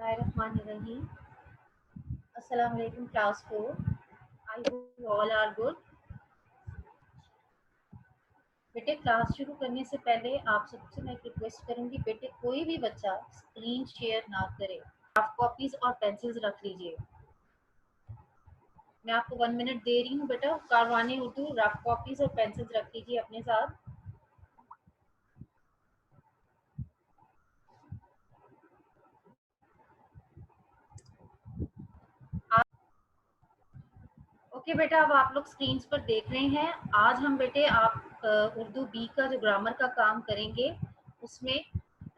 Bismillahirrahmanirrahim. Assalamu alaikum class 4. I hope you all are good. बेटे class शुरू करने से पहले आप सबसे मैं रिक्वेस्ट करूंगी, बेटे कोई भी बच्चा स्क्रीन शेयर ना करे। रफ कॉपीज और पेंसिल्स रख लीजिए। मैं आपको 1 मिनट दे रही हूँ बेटा। कारवानी उर्दू रफ कॉपीज और पेंसिल्स रख लीजिए अपने साथ। ओके बेटा, अब आप लोग स्क्रीन पर देख रहे हैं। आज हम बेटे आप उर्दू बी का जो ग्रामर का काम करेंगे, उसमें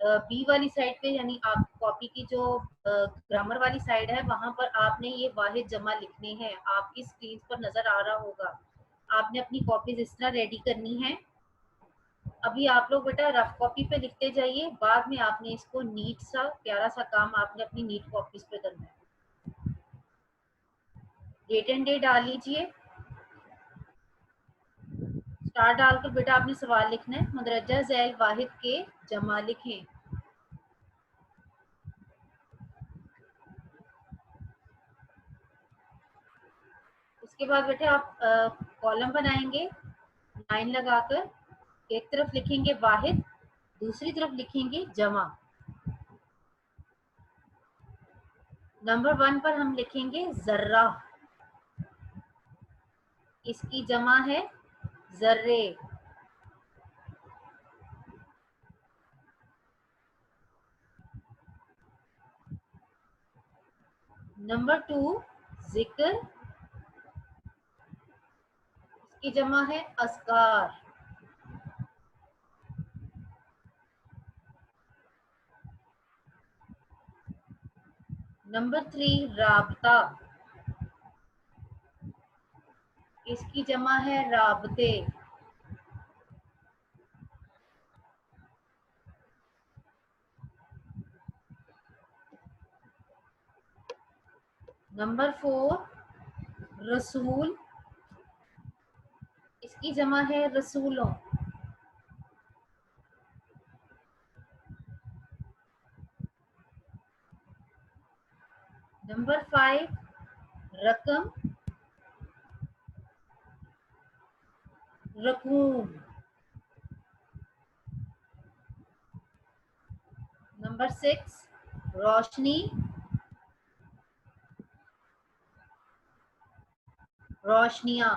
बी वाली साइड पे यानी आप कॉपी की जो ग्रामर वाली साइड है वहां पर आपने ये वाहिद जमा लिखने हैं। आपकी स्क्रीन पर नजर आ रहा होगा। आपने अपनी कॉपीज इस तरह रेडी करनी है। अभी आप लोग बेटा रफ कॉपी पे लिखते जाइए, बाद में आपने इसको नीट सा प्यारा सा काम आपने अपनी नीट कॉपीज पे करना है। डेट एंड डे डाल लीजिए। स्टार डालकर बेटा आपने सवाल लिखना है। मदरजा झैल वाहिद के जमा लिखें। उसके बाद बेटे आप कॉलम बनाएंगे लाइन लगाकर। एक तरफ लिखेंगे वाहिद, दूसरी तरफ लिखेंगे जमा। नंबर 1 पर हम लिखेंगे जर्रा, इसकी जमा है जर्रे। नंबर 2 जिक्र, इसकी जमा है अस्कार। नंबर 3 राबता, इसकी जमा है राबते। नंबर 4 रसूल, इसकी जमा है रसूलों। नंबर 5 रकम, रकूम। नंबर 6 रोशनी, रोशनियां।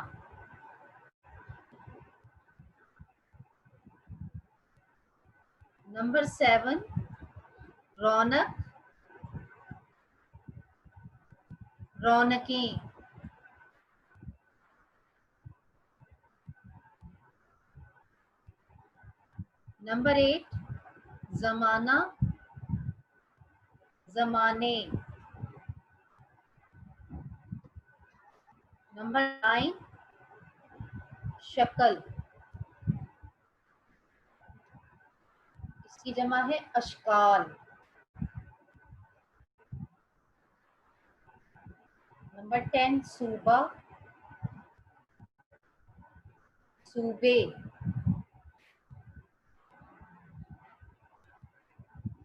नंबर 7 रौनक, रौनकें। नंबर 8 जमाना, जमाने। नंबर 9 शक्ल, इसकी जमा है अशकाल। नंबर 10 सूबा, सूबे।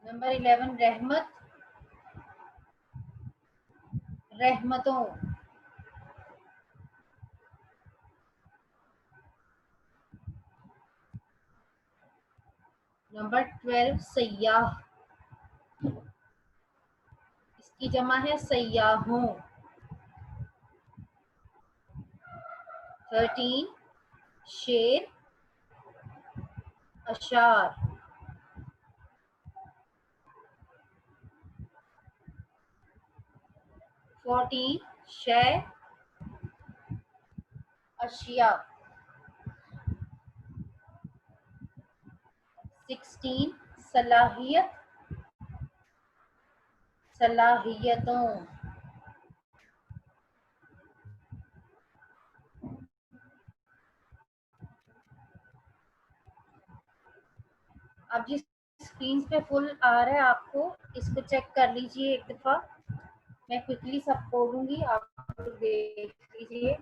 नंबर 11 रहमत, रहमतों। नंबर 12 सयाह, इसकी जमा है सयाहों। 13 शेर, अशार। 14 शय, अशिया। 16 सलाहियत, सलाहियतों। अब जिस स्क्रीन पे फुल आ रहा है आपको, इसको चेक कर लीजिए एक दफा। मैं क्विकली सब बोलूंगी, आप देख लीजिए।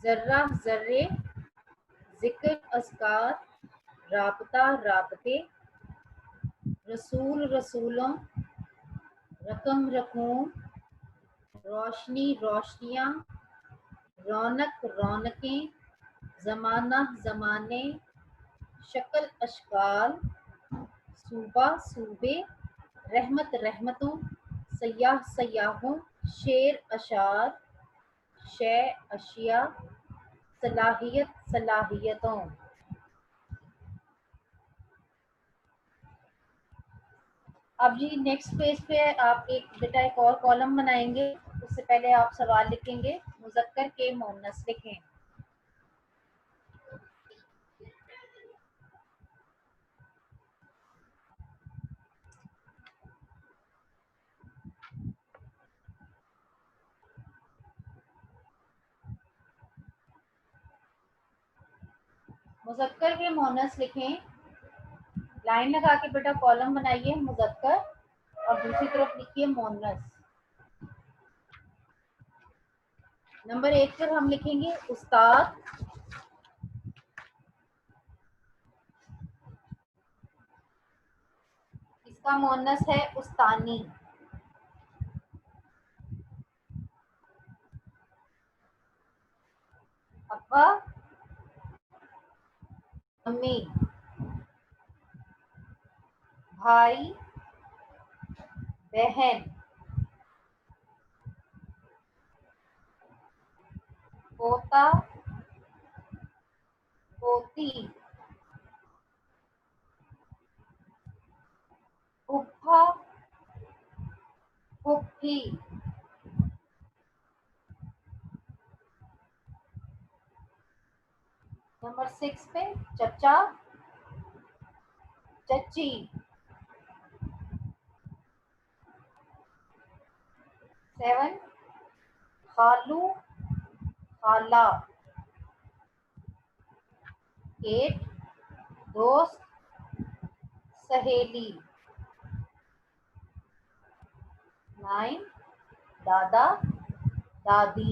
जर्रा जर्रे, जिक्र अस्कार, राबता राबते, रसूल रसूलों, रकम रकूम, रोशनी रोशनियाँ, रौनक रौनकें, ज़माना ज़माने, शक्ल अशकाल, सूबा सूबे, रहमत रहमतों, सयाह सयाहों, शेर अशार, शे अशिया, सलाहियत सलाहियतों। अब जी नेक्स्ट पेज पे आप एक और कॉलम बनाएंगे। उससे पहले आप सवाल लिखेंगे, मुज़क्कर के मुअन्नस लिखें। मुज़क्कर के मुअन्नस लिखें, लाइन लगा के बेटा कॉलम बनाइए मुज़क्कर और दूसरी तरफ लिखिए मुअन्नस। नंबर 1 पर हम लिखेंगे उस्ताद, इसका मुअन्नस है उस्तानी। अब्बा, अम्मी, भाई, बहन, पोता, पोती, फूफा, फूफी। नंबर 6 पे चचा, चची, 7 खालू, खाला, 8 दोस्त, सहेली, 9 दादा, दादी,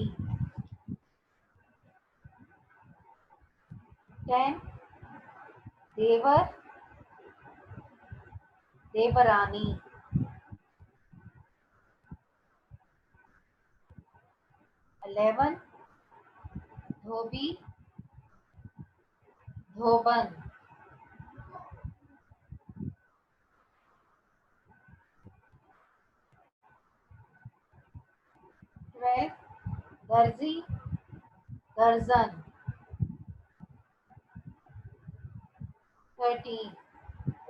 10 देवर, देवरानी, 11 धोबी, धोबन, 12 दर्जी, दर्जन, 13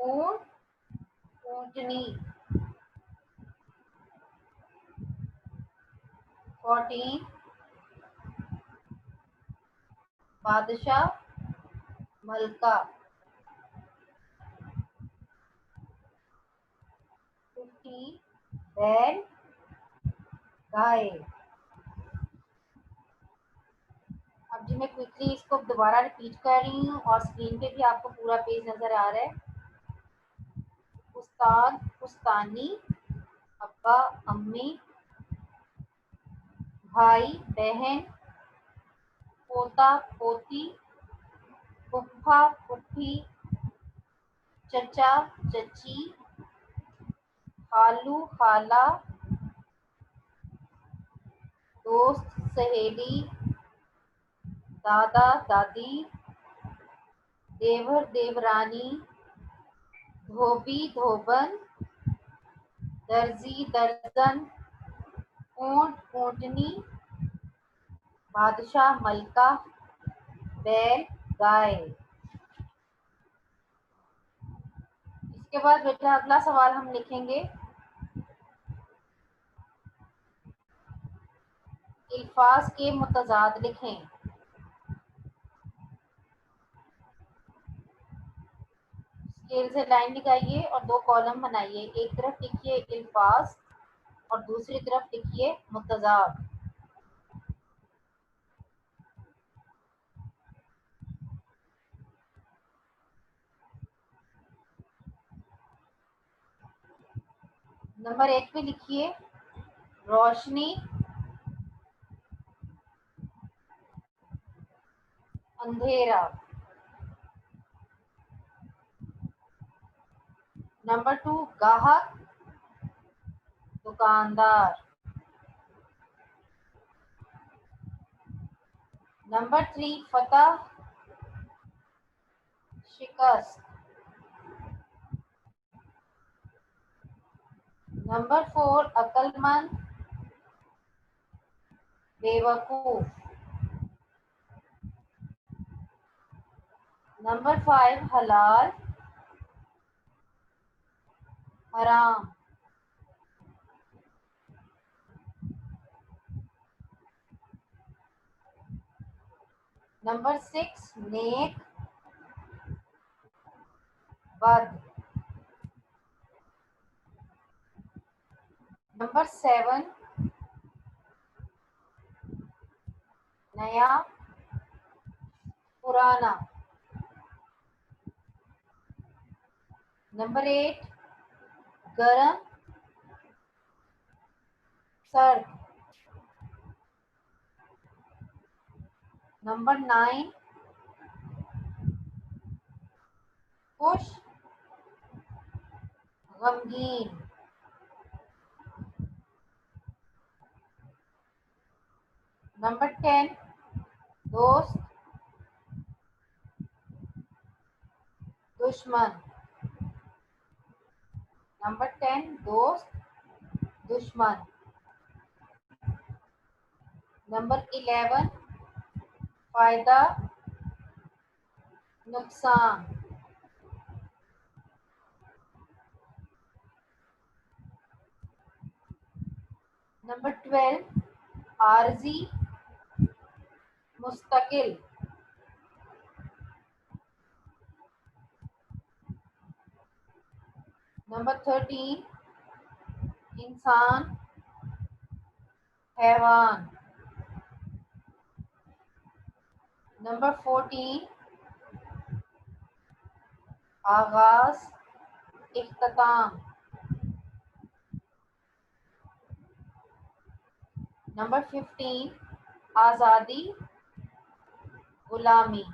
ऊंट, ऊंटनी, 14 बादशाह, मलका, 15 बैल, गाय। अब जी मैं क्विकली इसको दोबारा रिपीट कर रही हूँ और स्क्रीन पे भी आपको पूरा पेज नजर आ रहा है। उस्ताद, उस्तानी, अब्बा, अम्मी, भाई, बहन, पोता, पोती, फुफ्फा, फुफ्फी, चचा, चची, खालू, खाला, दोस्त, सहेली, दादा, दादी, देवर, देवरानी, धोबी, धोबन, दर्जी, दर्जन, ऊंट, ऊंटनी, बादशाह, मलका, बैल, गाय। इसके बाद बेटा अगला सवाल हम लिखेंगे, अल्फाज के मुतजाद लिखें। स्केल से लाइन लगाइए और 2 कॉलम बनाइए। एक तरफ लिखिए अल्फाज और दूसरी तरफ लिखिए मुतजाद। नंबर 1 पे लिखिए रोशनी, अंधेरा। नंबर 2 गाहक दुकानदार। नंबर 3 फतह शिकस्त। नंबर 4 अक्लमंद बेवकूफ। नंबर 5 हलाल हराम। नंबर 6 नेक बद। नंबर 7 नया पुराना। नंबर 8 गर्म सर्द। नंबर 9 खुश गमगीन। नंबर 10 दोस्त दुश्मन। नंबर 10 दोस्त दुश्मन। नंबर 11 फायदा नुकसान। नंबर 12 आरजी मुस्तकिल। नंबर 13 इंसान हैवान। नंबर 14 आगाज इख्तिताम। नंबर 15 आज़ादी गुलामी।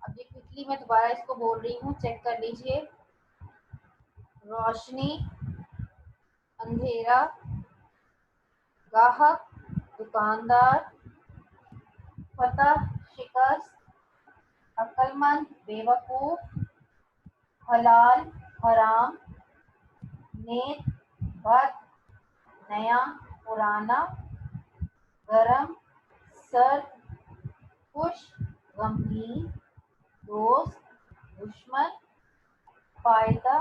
अब ये क्विकली मैं दोबारा इसको बोल रही हूँ, चेक कर लीजिए। रोशनी अंधेरा गाहक दुकानदार फतह शिकस्त अक्लमंद बेवकूफ हलाल हराम नेक बद नया पुराना गरम सर्द खुश गमगीन दोस्त दुश्मन फायदा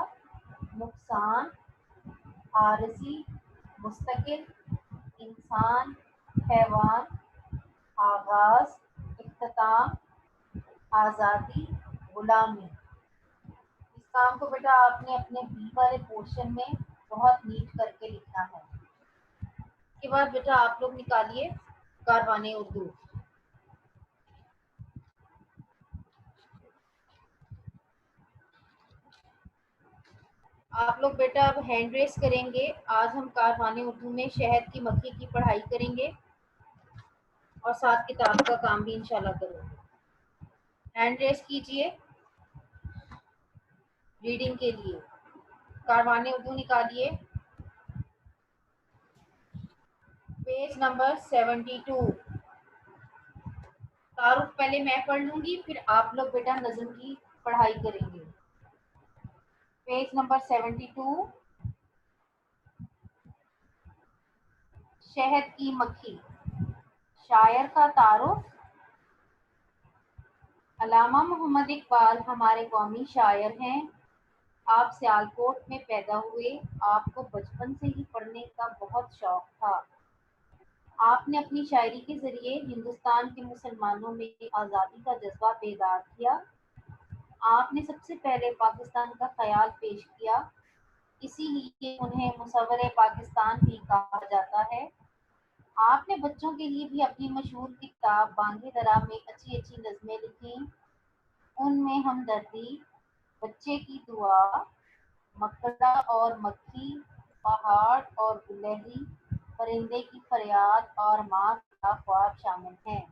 नुकसान आरजी मुस्तकिल इंसान हैवान आगाज इख्तिताम आज़ादी गुलामी। इस काम को बेटा आपने अपने बी वाले पोर्शन में बहुत नीट करके लिखना है। इसके बाद बेटा आप लोग निकालिए कारवाने उर्दू। आप लोग बेटा अब हैंड रेस करेंगे। आज हम कारवाने उर्दू में शहद की मक्खी की पढ़ाई करेंगे और साथ किताब का काम भी इंशाल्लाह करेंगे। हैंड रेस कीजिए रीडिंग के लिए। कारवाने उर्दू निकालिए पेज नंबर 72। तारुफ पहले मैं पढ़ लूंगी, फिर आप लोग बेटा नज़म की पढ़ाई करेंगे। पेज नंबर 72 शहद की मक्खी। शायर का तारुफ। अल्लामा मोहम्मद इकबाल हमारे कौमी शायर हैं। आप सियालकोट में पैदा हुए। आपको बचपन से ही पढ़ने का बहुत शौक था। आपने अपनी शायरी के जरिए हिंदुस्तान के मुसलमानों में आज़ादी का जज्बा बेदार किया। आपने सबसे पहले पाकिस्तान का ख्याल पेश किया, इसीलिए उन्हें मुसव्वरे पाकिस्तान भी कहा जाता है। आपने बच्चों के लिए भी अपनी मशहूर किताब बांगे दरा में अच्छी अच्छी नज़में लिखी। उनमें हमदर्दी, बच्चे की दुआ, मकड़ा और मक्खी, पहाड़ और गुलहरी, परिंदे की फरियाद और माँ का ख्वाब शामिल हैं।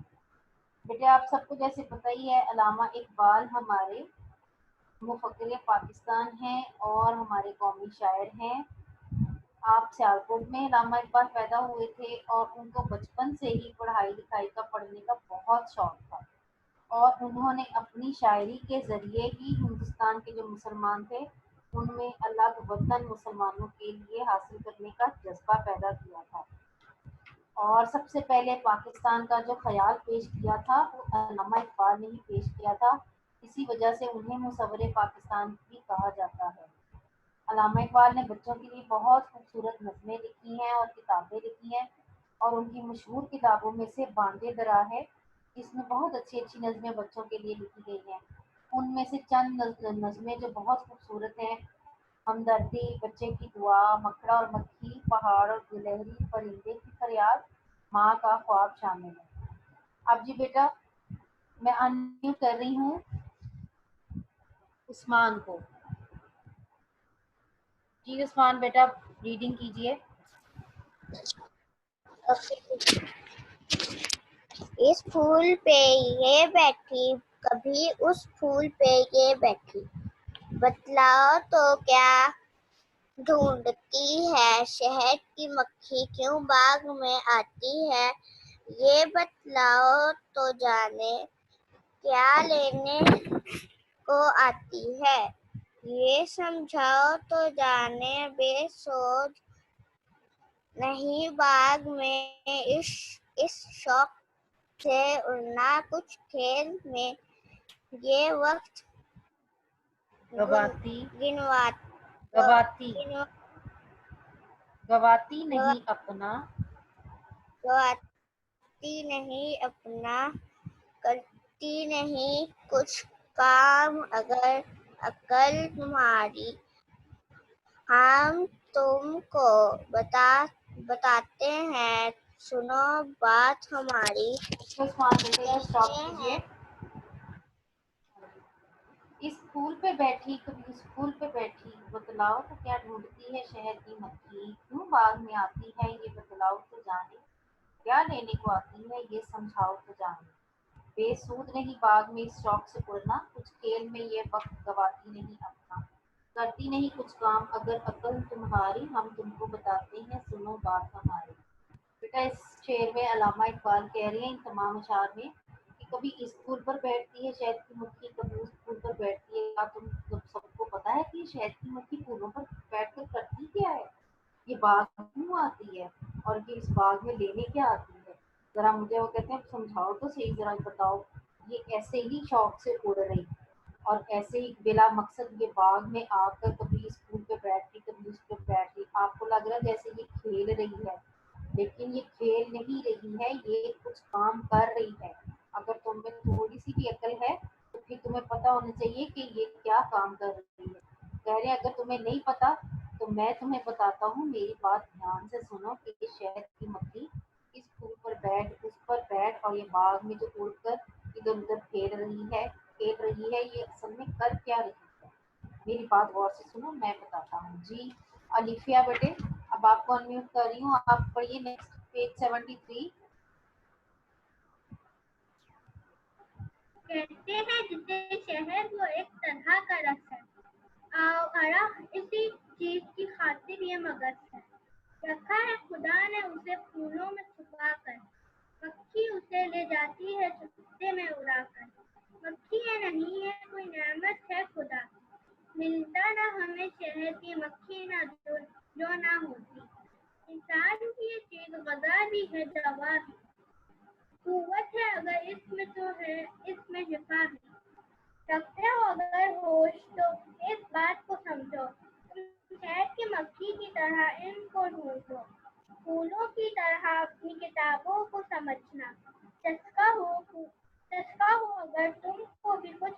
बेटे आप सबको जैसे पता ही है अल्लामा इकबाल हमारे मुफक्किर पाकिस्तान हैं और हमारे कौमी शायर हैं। आप सियालकोट में अल्लामा इकबाल पैदा हुए थे और उनको बचपन से ही पढ़ाई लिखाई का, पढ़ने का बहुत शौक था और उन्होंने अपनी शायरी के ज़रिए ही हिंदुस्तान के जो मुसलमान थे उनमें अलग वतन मुसलमानों के लिए हासिल करने का जज्बा पैदा किया था। और सबसे पहले पाकिस्तान का जो ख्याल पेश किया था वो अल्लामा इकबाल ने ही पेश किया था। इसी वजह से उन्हें मुसव्विर पाकिस्तान भी कहा जाता है। अल्लामा इकबाल ने बच्चों के लिए बहुत खूबसूरत नज़में लिखी हैं और किताबें लिखी हैं और उनकी मशहूर किताबों में से बांगे दरा है। इसमें बहुत अच्छी अच्छी नज़में बच्चों के लिए लिखी गई हैं। उनमें से चंद नज़में जो बहुत खूबसूरत हैं: हमदर्दी, बच्चे की दुआ, मकड़ा और मक्खी, पहाड़ और गिलहरी, परिंदे की फरियाद, माँ का ख्वाब शामिल है। अब जी बेटा, मैं अनम्यूट कर रही हूँ उस्मान को। जी उस्मान बेटा, रीडिंग कीजिए। इस फूल पे ये बैठी, कभी उस फूल पे ये बैठी, बतलाओ तो क्या ढूंढती है, शहद की मक्खी क्यों बाग में आती है, ये बतलाओ तो जाने क्या लेने को आती है, ये समझाओ तो जाने बेसोध नहीं बाग में इस शौक से उड़ना कुछ खेल में, ये वक्त गवाती गिनवाती गवाती गवाती नहीं अपना, गवाती नहीं अपना, करती नहीं कुछ काम अगर अकल तुम्हारी, हम तुमको बताते हैं सुनो बात हमारी, उस्मान बेटे स्टॉप कहते कीजिए। हैं इस फूल पे बैठी, कभी उस फूल पे बैठी, बतलाओ तो क्या ढूंढती है, शहद की मक्खी क्यों बाग में आती है, ये बतलाओ तो जाने क्या लेने को आती है, ये समझाओ तो जाने बेसूद नहीं बाग में इस शौक से उड़ना, कुछ खेल में ये वक्त गवाती नहीं अपना, करती नहीं कुछ काम अगर अकल तुम्हारी, हम तुमको बताते हैं सुनो बात हमारी। बेटा, इस शेर में अल्लामा इकबाल कह रहे हैं इन तमाम अशार में कि कभी इस फूल पर बैठती है शहद की मक्खी, कभी उस फूल पर बैठती है। क्या तुम सबको पता है कि शहद की मक्खी फूलों पर बैठकर करती क्या है, ये बाग क्यों आती है और ये इस बाग में लेने क्या आती है? जरा मुझे, वो कहते हैं, समझाओ तो सही, जरा बताओ। ये ऐसे ही शौक से उड़ रही और ऐसे ही बिला मकसद ये बाग में आकर कभी इस फूल पे बैठ रही, कभी उस पे बैठ रही। आपको लग रहा है जैसे ये खेल रही है, लेकिन ये खेल नहीं रही है, ये कुछ काम कर रही है। अगर तुम में थोड़ी सी भी अकल है तो फिर तुम्हें पता होना चाहिए कि ये क्या काम कर रही है। कह रहे हैं अगर तुम्हें नहीं पता तो मैं तुम्हें बताता हूँ, मेरी बात ध्यान से सुनो कि ये शहद की मक्खी इस फूल पर बैठ, उस पर बैठ और ये बाग में जो उड़कर इधर उधर खेल रही है, ये असल में कर क्या रही है। मेरी बात गौर से सुनो, मैं बताता हूँ। जी अलिफिया बेटे, अब आपको अनम्यूट कर रही हूँ, आप पढ़िए नेक्स्ट पेज 73। कहते हैं जिसे शहर वो एक तरह का रस है, आवारा इसी चीज की खातिर ये मगज है, रखा है खुदा ने उसे फूलों में छुपा कर, मक्खी उसे ले जाती है चुपके में उड़ा कर, मक्खी ये नहीं है कोई नेमत है खुदा की, मिलता ना हमें शहर की मक्खी ना जो ना होती, इंसान की ये चीज गदा भी है दवा भी, कुव्वत है अगर इसमें तो है इसमें शिफा भी, रखते हो अगर होश तो इस बात को समझो, तुम शहद की मक्खी की तरह इनको ढूंढो, फूलों की तरह अपनी किताबों को समझना, चस्का हो अगर तुमको भी कुछ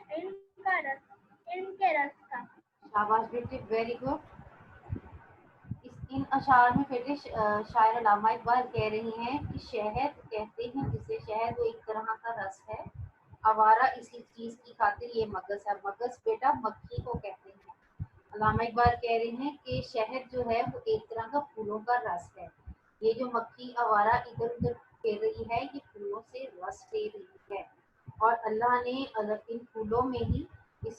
इनके रस का। शाबाश बेटे, वेरी गुड। इन अशार में बेटे शायर अल्लामा इकबाल कह रही हैं कि शहद कहते हैं जिसे, शहद वो एक तरह का रस है, आवारा इसी चीज की खातिर ये मगज है। मगज बेटा मक्खी को कहते हैं। अल्लामा इकबाल कह रहे हैं कि शहद जो है वो एक तरह का फूलों का रस है। ये जो मक्खी आवारा इधर उधर खेल रही है, ये फूलों से रस ले रही है और अल्लाह ने इन फूलों में ही इस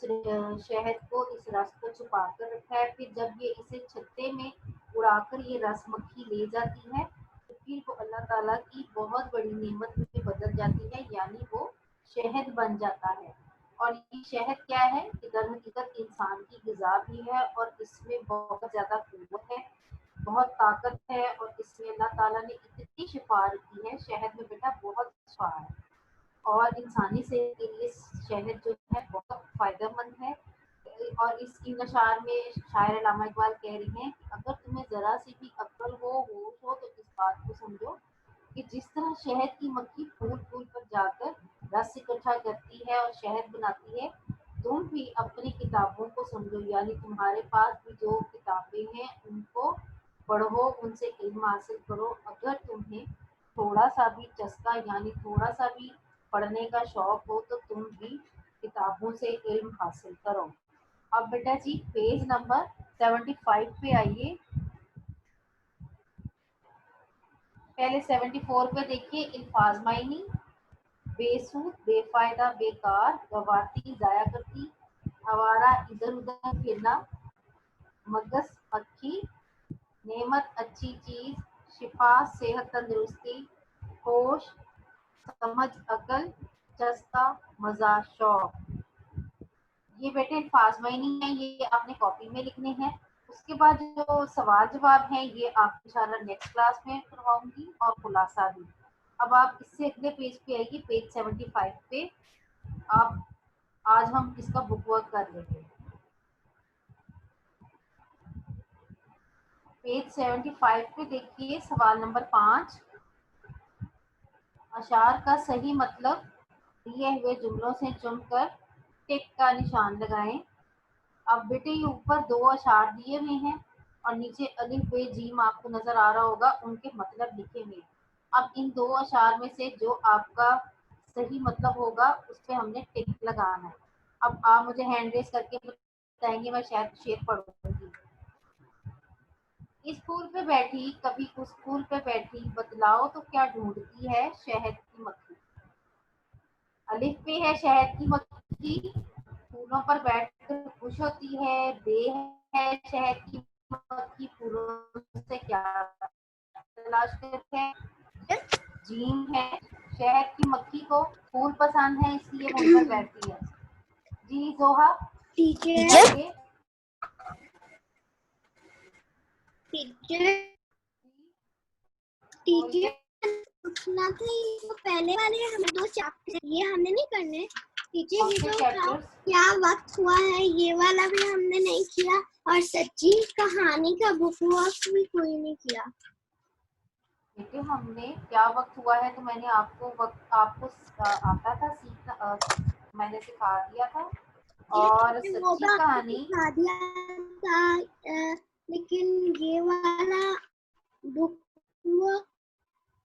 शहद को, इस रस को छुपा कर रखा है। फिर जब ये इसे छत्ते में उड़ाकर ये रस मक्खी ले जाती है तो फिर वो अल्लाह ताला की बहुत बड़ी नेमत में बदल जाती है, यानी वो शहद बन जाता है। और ये शहद क्या है कि दरहकीकत इंसान की ग़िज़ा भी है और इसमें बहुत ज़्यादा क़ुव्वत है, बहुत ताकत है और इसमें अल्लाह ताला ने इतनी शिफा रखी है। शहद में बेटा बहुत शिफा है और इंसानी सेहत के लिए शहद जो है बहुत फ़ायदेमंद है। और इसकी नशार में शायर अल्लामा इकबाल कह रही हैं कि अगर तुम्हें ज़रा सी भी अक्ल हो, होश हो तो इस बात को समझो कि जिस तरह शहद की मक्खी फूल-फूल पर जाकर रस इकट्ठा करती है और शहद बनाती है, तुम भी अपनी किताबों को समझो, यानी तुम्हारे पास भी जो किताबें हैं उनको पढ़ो, उनसे इल्म हासिल करो। अगर तुम्हें थोड़ा-सा भी चस्का यानी थोड़ा-सा भी पढ़ने का शौक हो तो तुम भी किताबों से इल्म हासिल करो। अब बेटा जी पेज नंबर 75 पे आइए। पहले 74 पे देखिए, अल्फाज मायनी, बेसूद, बेफायदा, बेकार, गवाती, जाया करती, आवारा, इधर उधर फिरना, मगस, मक्खी, नेमत, अच्छी चीज, शिफा, सेहत, तंदुरुस्ती, होश, समझ, अकल, चस्का, मजा, शौक। ये बेटे अल्फाज मायनी है, ये आपने कॉपी में लिखने हैं। उसके बाद जो सवाल जवाब हैं ये आप इंशाल्लाह नेक्स्ट क्लास में करवाऊंगी और खुलासा भी। अब आप इससे अगले पेज पे आइए, पेज 75 पे। आप आज हम इसका बुक वर्क कर लेंगे। पेज 75 पे देखिए सवाल नंबर 5, अशार का सही मतलब दिए हुए जुमलों से चुनकर टिक का निशान लगाएं। अब बेटे ये ऊपर 2 अशार दिए हुए हैं और नीचे अलिफ बे जीम आपको नजर आ रहा होगा, उनके मतलब लिखे हुए हैं। अब इन 2 अशार में से जो आपका सही मतलब होगा उस पे हमने टिक लगाना है। अब आप मुझे हैंड रेस करके बताएंगे, मैं शायद शेर पढ़ूंगी। इस फूल पे बैठी कभी उस फूल पे बैठी, बतलाओ तो क्या ढूंढती है शहद की मक्खी। अलिफ पे है शहद की मक्खी, फूलों पर बैठकर खुश होती है। बे है शहद की मक्खी, फूलों से क्या तलाश करते हैं। जीम है शहद की मक्खी को फूल पसंद है इसलिए वो उन पर बैठती है। जी जोहा टीचर ये टीचर टीचर पूछना था, ये जो पहले वाले हम 2 चैप्टर ये हमने नहीं करने। टीचर ये जो क्या वक्त हुआ है ये वाला भी हमने नहीं किया और सच्ची कहानी का बुक वर्क भी कोई नहीं किया। बेटे हमने क्या वक्त हुआ है तो मैंने आपको वक्त आपको आता था सीखना, मैंने सिखा दिया था। और सच्ची कहानी सिखा दिया था, लेकिन ये वाला बुक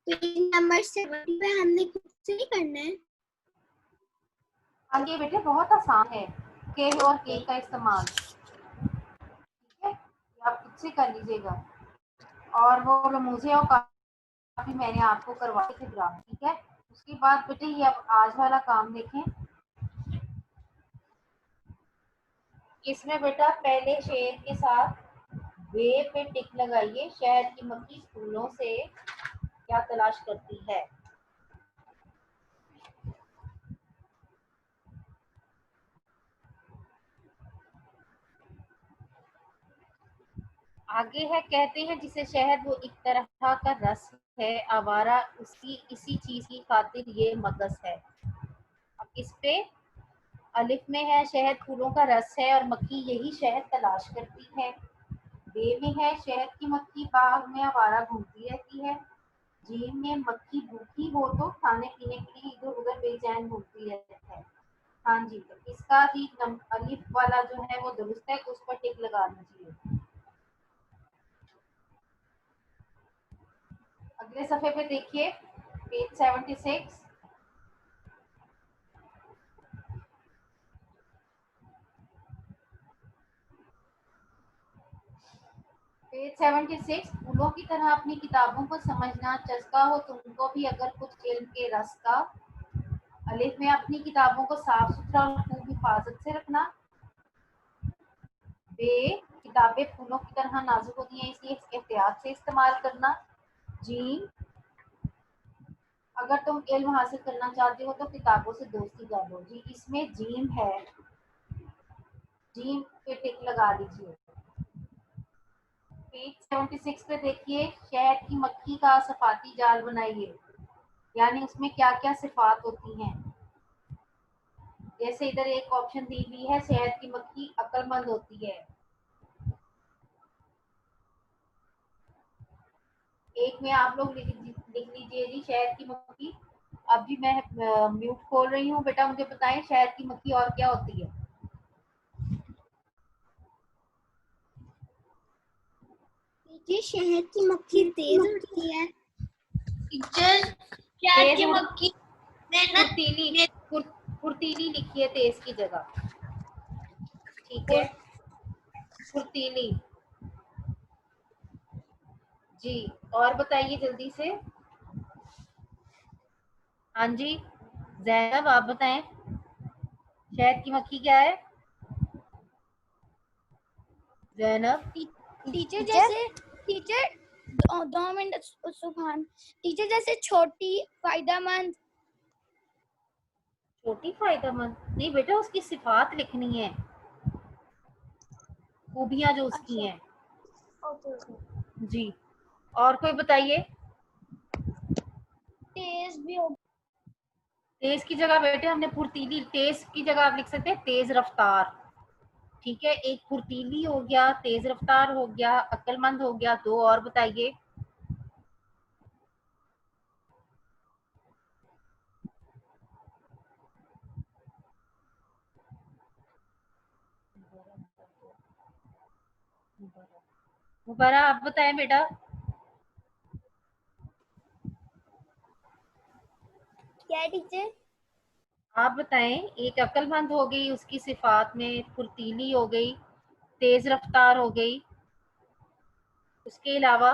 पेज नंबर 70 पे हमने खुद से ही करना है। आगे बेटे बहुत आसान है, के और के का इस्तेमाल, ठीक है, ये आप खुद से कर लीजिएगा। और वो रमूजे और काफी मैंने आपको करवाए थे ग्राम, ठीक है। उसके बाद बेटे ये अब आज वाला काम देखें। इसमें बेटा पहले शेर के साथ बे पे टिक लगाइए। शहद की मक्खी फूलों से क्या तलाश करती है। आगे है, कहते हैं जिसे शहद वो एक तरह का रस है, आवारा उसकी इसी चीज की खातिर ये मगस है। अब इस पे अलिफ में है शहद फूलों का रस है और मक्खी यही शहद तलाश करती है। बे में है शहद की मक्खी बाग में आवारा घूमती रहती है। जीम में मक्खी भूखी हो तो खाने पीने के लिए इधर उधर बेचैन घूमती रहती है। हाँ जी, तो इसका भी अलिफ वाला जो है वो दुरुस्त है, उस पर टिक लगा दीजिए। अगले सफे पे देखिए, पेज 76। पेज 76, फूलों की तरह अपनी किताबों को समझना, चस्का हो तुमको भी अगर कुछ इल्म के रस का। अलिफ में अपनी किताबों को साफ सुथरा और खूब हिफाजत से रखना। बे, किताबें फूलों की तरह नाजुक होती हैं इसलिए एहतियात से इस्तेमाल करना। जीम, अगर तुम इल्म हासिल करना चाहते हो तो किताबों से दोस्ती कर लो। जी, इसमें जीम है, जीम पे टिक लगा दीजिए। पेज 76 पे देखिए, शहद की मक्खी का सफाती जाल बनाइए, यानी उसमें क्या क्या सिफात होती हैं। जैसे इधर एक ऑप्शन दी हुई है, शहद की मक्खी अक्लमंद होती है। एक में आप लोग लिख लीजिए जी शहद की मक्खी। अब भी मैं म्यूट खोल रही हूँ, बेटा मुझे बताएं शहद की मक्खी और क्या होती है। टीचर शहद की मक्खी तेज होती है। टीचर शहद की मक्खी फुर्तीली लिखिए तेज की जगह, ठीक है, फुर्तीली। जी, और बताइए जल्दी से। हाँ जी, जैनब आप बताएं शहद की मक्खी क्या है। जैनब। टीचर जैसे, टीचर 2 मिनट सुभान। टीचर जैसे छोटी, फायदेमंद। छोटी फायदेमंद नहीं बेटा, उसकी सिफात लिखनी है, खूबियां जो उसकी हैं। जी, और कोई बताइए। तेज भी हो। तेज की जगह बेटे हमने फुर्तीली, तेज की जगह आप लिख सकते हैं तेज रफ्तार, ठीक है। एक फुर्तीली हो गया, तेज रफ्तार हो गया, अक्लमंद हो गया। दो और बताइए। मुबारा आप बताएं बेटा। क्या है टीचर? आप बताएं, एक अक्लमंद हो गई, उसकी सिफात में फुर्तीली हो गई, तेज रफ्तार हो गई, उसके अलावा।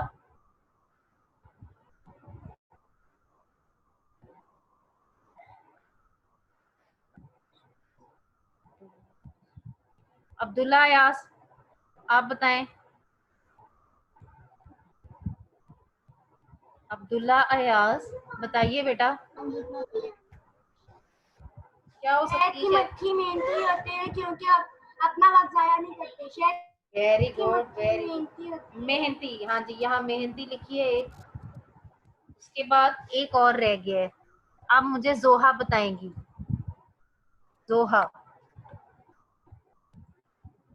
अब्दुल्ला अयास आप बताएं। अब्दुल्ला अयास बताइए बेटा, क्या हो सकती है। मक्खी मेहनती होते हैं क्योंकि अपना वक्त जाया नहीं करते। शहद वेरी गुड, वेरी मेहनती गुड, होती है। मेहनती। हाँ जी, यहाँ मेहनती लिखिए एक। उसके बाद एक और रह गया है, आप मुझे जोहा बताएंगी। जोहा,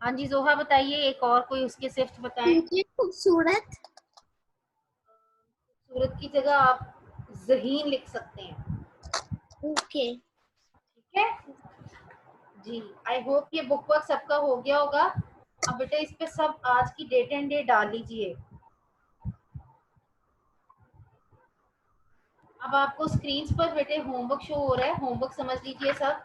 हाँ जी जोहा बताइए, एक और कोई उसके सिफ्त बताएं। खूबसूरत। सूरत की जगह आप ज़हीन लिख सकते हैं, ओके। ठीक है जी। आई होप ये बुक वर्क सबका हो गया होगा। अब बेटा इस पे सब आज की डेट एंड डे डाल लीजिए। अब आपको स्क्रीन पर बेटे होमवर्क शो हो रहा है, होमवर्क समझ लीजिए सब।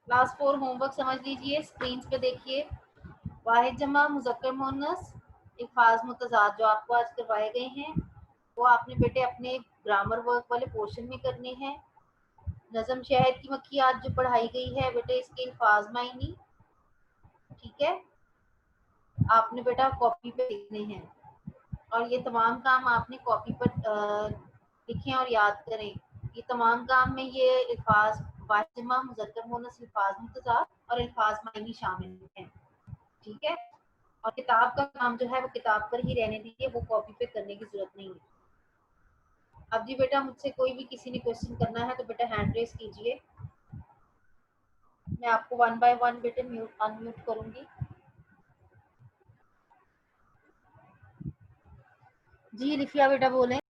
क्लास 4 होमवर्क समझ लीजिए, स्क्रीन पे देखिए। वाहिद जमा मुज़क्कर मुअन्नस अल्फाज मुतज़ाद जो आपको आज करवाए गए हैं, वो आपने बेटे अपने ग्रामर वर्क वाले पोर्शन में करने हैं। नज़म शहद की मक्खी आज जो पढ़ाई गई है बेटे, इसके अल्फाज मायनी, ठीक है, आपने बेटा कॉपी पे लिखने हैं। और ये तमाम काम आपने कॉपी पर लिखें और याद करें। ये तमाम काम में ये अल्फाज वाहिद जमा मुज़क्कर मुअन्नस अल्फाज मुतज़ाद और अल्फाज मायनी शामिल हैं, ठीक है। और किताब का काम जो है वो किताब पर ही रहने दीजिए, वो कॉपी पे करने की जरूरत नहीं है। अब जी बेटा मुझसे कोई भी किसी ने क्वेश्चन करना है तो बेटा हैंड रेस कीजिए, मैं आपको 1 बाय 1 बेटे म्यूट अनम्यूट करूंगी। जी लिफिया बेटा बोलें।